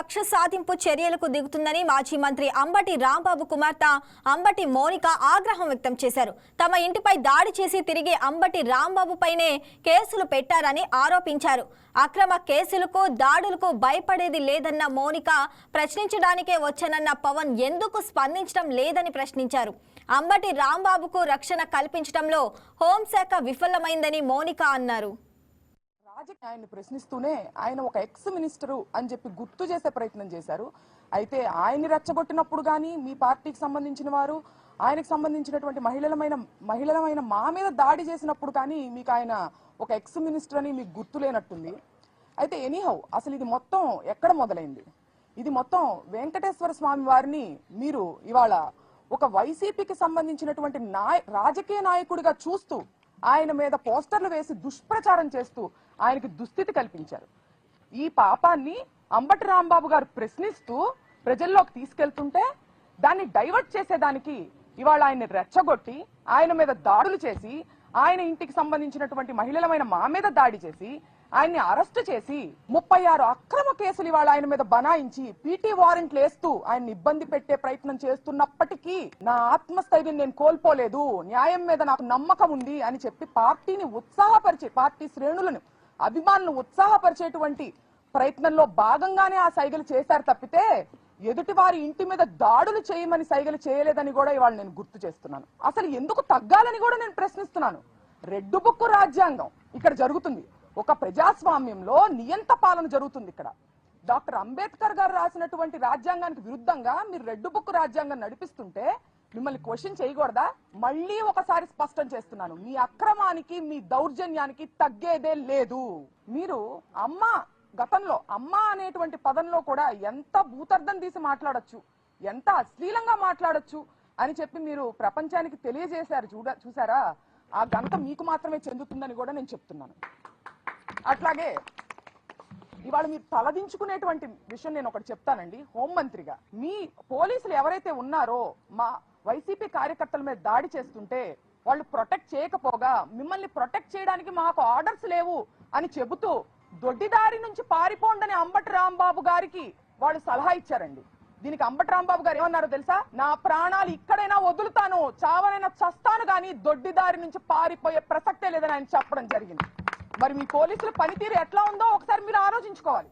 కక్ష సాధింపు చర్యలకు దిగుతుందని మాజీ మంత్రి అంబటి రాంబాబు కుమార్తె అంబటి మోనిక ఆగ్రహం వ్యక్తం చేశారు. తమ ఇంటిపై దాడి చేసి తిరిగి అంబటి రాంబాబుపైనే కేసులు పెట్టారని ఆరోపించారు. అక్రమ కేసులకు దాడులకు భయపడేది లేదన్న మోనిక ప్రశ్నించడానికే వచ్చానన్న పవన్ ఎందుకు స్పందించడం లేదని ప్రశ్నించారు. అంబటి రాంబాబుకు రక్షణ కల్పించడంలో హోంశాఖ విఫలమైందని మోనిక అన్నారు. ఆయన్ని ప్రశ్నిస్తూనే ఆయన ఒక ఎక్స్ మినిస్టరు అని చెప్పి గుర్తు చేసే ప్రయత్నం చేశారు. అయితే ఆయన్ని రెచ్చగొట్టినప్పుడు కానీ మీ పార్టీకి సంబంధించిన వారు ఆయనకు సంబంధించినటువంటి మహిళలమైన మా మీద దాడి చేసినప్పుడు కానీ మీకు ఆయన ఒక ఎక్స్ మినిస్టర్ అని మీకు గుర్తు లేనట్టుంది. అయితే ఎనీహౌ అసలు ఇది మొత్తం ఎక్కడ మొదలైంది? ఇది మొత్తం వెంకటేశ్వర స్వామి వారిని మీరు ఇవాళ ఒక వైసీపీకి సంబంధించినటువంటి రాజకీయ నాయకుడిగా చూస్తూ ఆయన మీద పోస్టర్లు వేసి దుష్ప్రచారం చేస్తూ ఆయనకి దుస్థితి కల్పించారు. ఈ పాపాన్ని అంబటి రాంబాబు గారు ప్రశ్నిస్తూ ప్రజల్లోకి తీసుకెళ్తుంటే దాన్ని డైవర్ట్ చేసేదానికి ఇవాళ ఆయన్ని రెచ్చగొట్టి ఆయన మీద దాడులు చేసి ఆయన ఇంటికి సంబంధించినటువంటి మహిళలమైన మా మీద దాడి చేసి ఆయన్ని అరెస్ట్ చేసి 36 అక్రమ కేసులు ఇవాళ ఆయన మీద బనాయించి పీటీ వారెంట్లు వేస్తూ ఆయన్ని ఇబ్బంది పెట్టే ప్రయత్నం చేస్తున్నప్పటికీ నా ఆత్మస్థైర్యం నేను కోల్పోలేదు, న్యాయం మీద నాకు నమ్మకం ఉంది అని చెప్పి పార్టీని ఉత్సాహపరిచే పార్టీ శ్రేణులను అభిమానులను ఉత్సాహపరిచేటువంటి ప్రయత్నంలో భాగంగానే ఆ సైగలు చేశారు తప్పితే ఎదుటి వారి ఇంటి మీద దాడులు చేయమని సైగలు చేయలేదని కూడా ఇవాళ నేను గుర్తు చేస్తున్నాను. అసలు ఎందుకు తగ్గాలని కూడా నేను ప్రశ్నిస్తున్నాను. రెడ్ బుక్ రాజ్యాంగం ఇక్కడ జరుగుతుంది. ఒక ప్రజాస్వామ్యంలో నియంత పాలన జరుగుతుంది. ఇక్కడ డాక్టర్ అంబేద్కర్ గారు రాసినటువంటి రాజ్యాంగానికి విరుద్ధంగా మీరు రెడ్ బుక్ రాజ్యాంగం నడిపిస్తుంటే మిమ్మల్ని క్వశ్చన్ చేయకూడదా? మళ్ళీ ఒకసారి స్పష్టం చేస్తున్నాను, మీ అక్రమానికి మీ దౌర్జన్యానికి తగ్గేదే లేదు. మీరు గతంలో అమ్మ అనేటువంటి పదంలో కూడా ఎంత భూతర్థం తీసి మాట్లాడొచ్చు, ఎంత అశ్లీలంగా మాట్లాడొచ్చు అని చెప్పి మీరు ప్రపంచానికి తెలియజేశారు. చూసారా? ఆ ఘనత మీకు మాత్రమే చెందుతుందని కూడా నేను చెప్తున్నాను. అట్లాగే ఇవాళ మీరు తలదించుకునేటువంటి విషయం నేను ఒకటి చెప్తానండి. హోంమంత్రిగా మీ పోలీసులు ఎవరైతే ఉన్నారో మా వైసీపీ కార్యకర్తల మీద దాడి చేస్తుంటే వాళ్ళు ప్రొటెక్ట్ చేయకపోగా మిమ్మల్ని ప్రొటెక్ట్ చేయడానికి మాకు ఆర్డర్స్ లేవు అని చెబుతూ దొడ్డిదారి నుంచి పారిపోండని అంబటి రాంబాబు గారికి వాళ్ళు సలహా ఇచ్చారండి. దీనికి అంబటి రాంబాబు గారు ఏమన్నారో తెలుసా? నా ప్రాణాలు ఇక్కడైనా వదులుతాను, చావనైనా చస్తాను, కానీ దొడ్డిదారి నుంచి పారిపోయే ప్రసక్తే లేదని ఆయన చెప్పడం జరిగింది. మరి మీ పోలీసుల పనితీరు ఎట్లా ఉందో ఒకసారి మీరు ఆలోచించుకోవాలి.